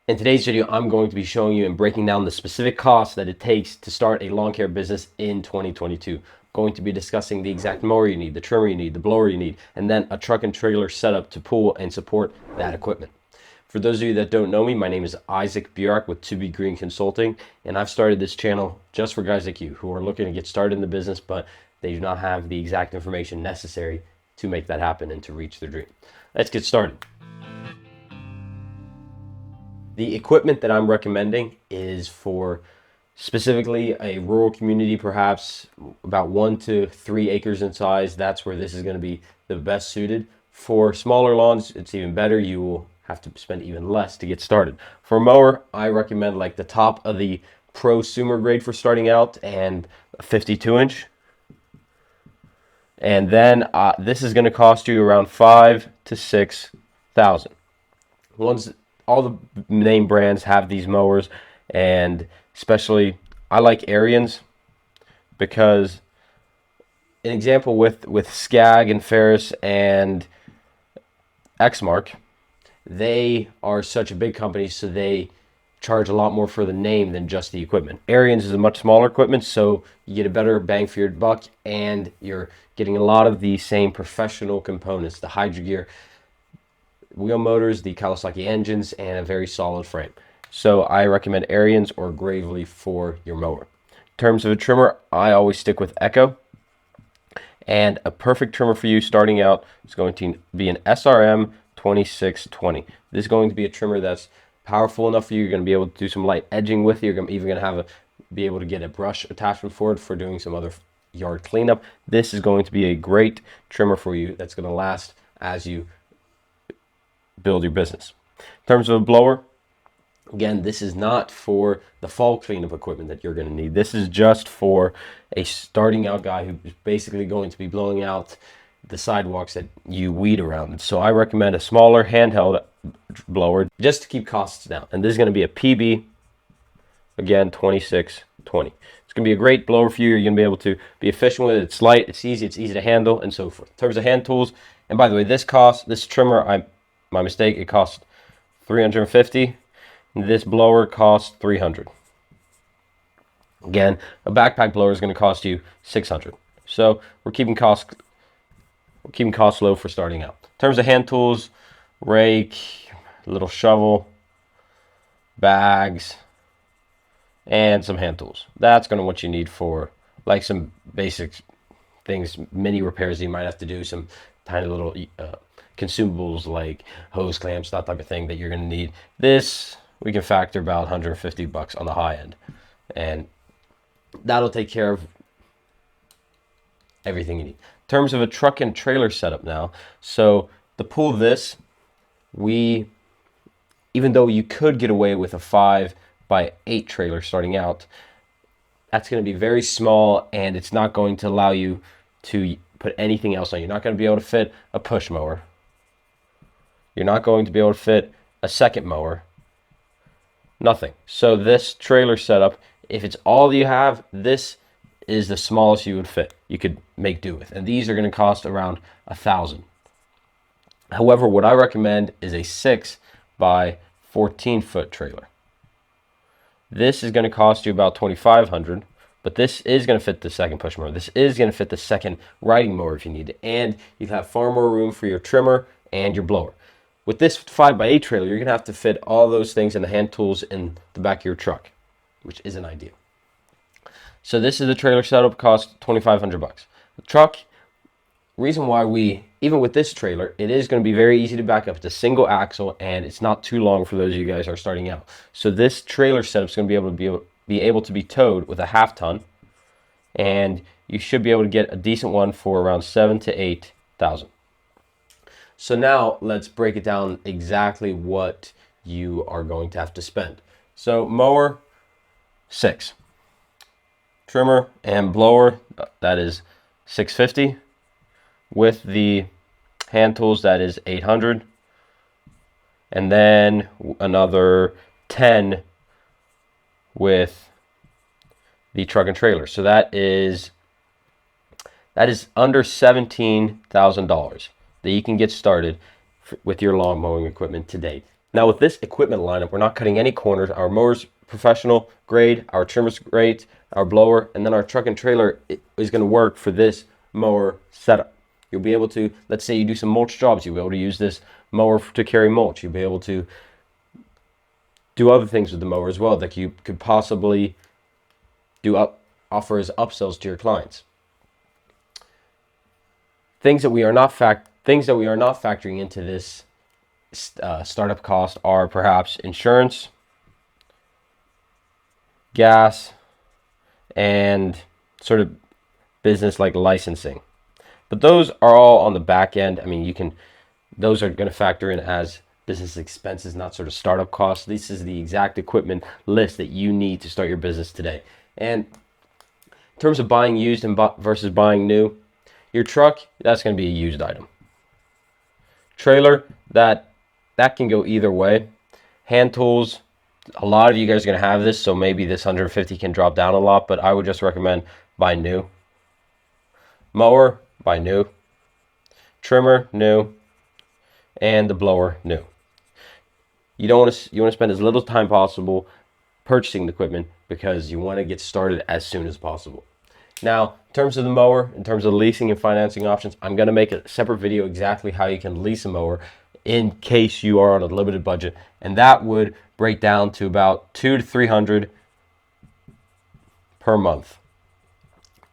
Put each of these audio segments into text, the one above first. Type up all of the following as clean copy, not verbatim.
In today's video, I'm going to be showing you and breaking down the specific costs that it takes to start a lawn care business in 2022. Going to be discussing the exact mower you need, the trimmer you need, the blower you need, and then a truck and trailer setup to pull and support that equipment. For those of you that don't know me, my name is Isaac Bjork with To Be Green Consulting, and I've started this channel just for guys like you who are looking to get started in the business, but they do not have the exact information necessary to make that happen and to reach their dream. Let's get started. The equipment that I'm recommending is for specifically a rural community, perhaps about 1 to 3 acres in size. That's where this is going to be the best suited. For smaller lawns, it's even better. You will have to spend even less to get started. For a mower, I recommend like the top of the prosumer grade for starting out and a 52-inch. And then this is going to cost you around 5 to 6,000. Once all the name brands have these mowers, and especially I like Ariens because an example with Skag and Ferris and Exmark, they are such a big company, so they charge a lot more for the name than just the equipment. Ariens is a much smaller equipment, so you get a better bang for your buck, and you're getting a lot of the same professional components, the Hydro gear, wheel motors, the Kawasaki engines, and a very solid frame. So I recommend Ariens or Gravely for your mower. In terms of a trimmer, I always stick with Echo. And a perfect trimmer for you starting out is going to be an SRM 2620. This is going to be a trimmer that's powerful enough for you. You're going to be able to do some light edging with it. You're even going to have be able to get a brush attachment for it for doing some other yard cleanup. This is going to be a great trimmer for you that's going to last as you build your business. In terms of a blower, again, this is not for the fall cleanup equipment that you're going to need. This is just for a starting out guy who's basically going to be blowing out the sidewalks that you weed around. So I recommend a smaller handheld blower just to keep costs down. And this is going to be a PB, again, 2620. It's going to be a great blower for you. You're going to be able to be efficient with it. It's light, it's easy to handle, and so forth. In terms of hand tools, and by the way, this trimmer, my mistake, it cost $350. This blower costs $300. Again, a backpack blower is going to cost you $600. So we're keeping costs low for starting out. In terms of hand tools, rake, little shovel, bags, and some hand tools. That's going to what you need for like some basic things, mini repairs you might have to do, some tiny little consumables like hose clamps, that type of thing that you're going to need. This we can factor about $150 on the high end, and that'll take care of everything you need. In terms of a truck and trailer setup now, so to pull this, even though you could get away with a 5x8 trailer starting out, that's going to be very small, and it's not going to allow you to put anything else on. You're not going to be able to fit a push mower. You're not going to be able to fit a second mower. Nothing. So this trailer setup, if it's all you have, this is the smallest you would fit. You could make do with. And these are going to cost around $1,000. However, what I recommend is a 6x14 foot trailer. This is going to cost you about $2,500, but this is going to fit the second push mower. This is going to fit the second riding mower if you need it, and you have far more room for your trimmer and your blower. With this 5x8 trailer, you're going to have to fit all those things and the hand tools in the back of your truck, which isn't ideal. So this is the trailer setup, cost $2,500. The truck, reason why even with this trailer, it is going to be very easy to back up. It's a single axle, and it's not too long for those of you guys who are starting out. So this trailer setup is going to be able to be towed with a 1/2 ton, and you should be able to get a decent one for around $7,000 to $8,000. So now let's break it down exactly what you are going to have to spend. So mower, $6. Trimmer and blower, that is $650. With the hand tools, that is $800. And then another $10 with the truck and trailer. So that is under $17,000 that you can get started with your lawn mowing equipment today. Now with this equipment lineup, we're not cutting any corners. Our mower's professional grade, our trimmer's great, our blower, and then our truck and trailer is going to work for this mower setup. You'll be able to, let's say you do some mulch jobs, you'll be able to use this mower to carry mulch. You'll be able to do other things with the mower as well that you could possibly offer as upsells to your clients. Things that we are not factoring into this startup cost are perhaps insurance, gas, and sort of business like licensing. But those are all on the back end. I mean, those are going to factor in as business expenses, not sort of startup costs. This is the exact equipment list that you need to start your business today. And in terms of buying used versus buying new, your truck, that's going to be a used item. Trailer, that can go either way. Hand tools, a lot of you guys are going to have this, so maybe this 150 can drop down a lot, but I would just recommend buy new. Mower, buy new. Trimmer, new. And the blower, new. You want to spend as little time possible purchasing the equipment because you want to get started as soon as possible. Now, in terms of the mower, in terms of leasing and financing options, I'm going to make a separate video exactly how you can lease a mower in case you are on a limited budget, and that would break down to about $200 to $300 per month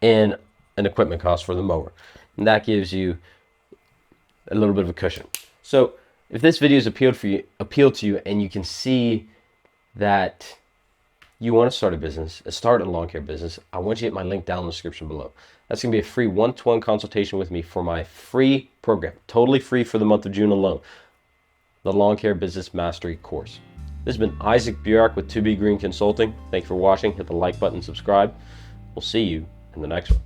in an equipment cost for the mower, and that gives you a little bit of a cushion. So if this video has appealed to you and you can see that you want to start a lawn care business, I want you to hit my link down in the description below. That's going to be a free one-to-one consultation with me for my free program, totally free for the month of June alone, the Lawn Care Business Mastery course. This has been Isaac Burak with 2B Green Consulting. Thank you for watching. Hit the like button, subscribe. We'll see you in the next one.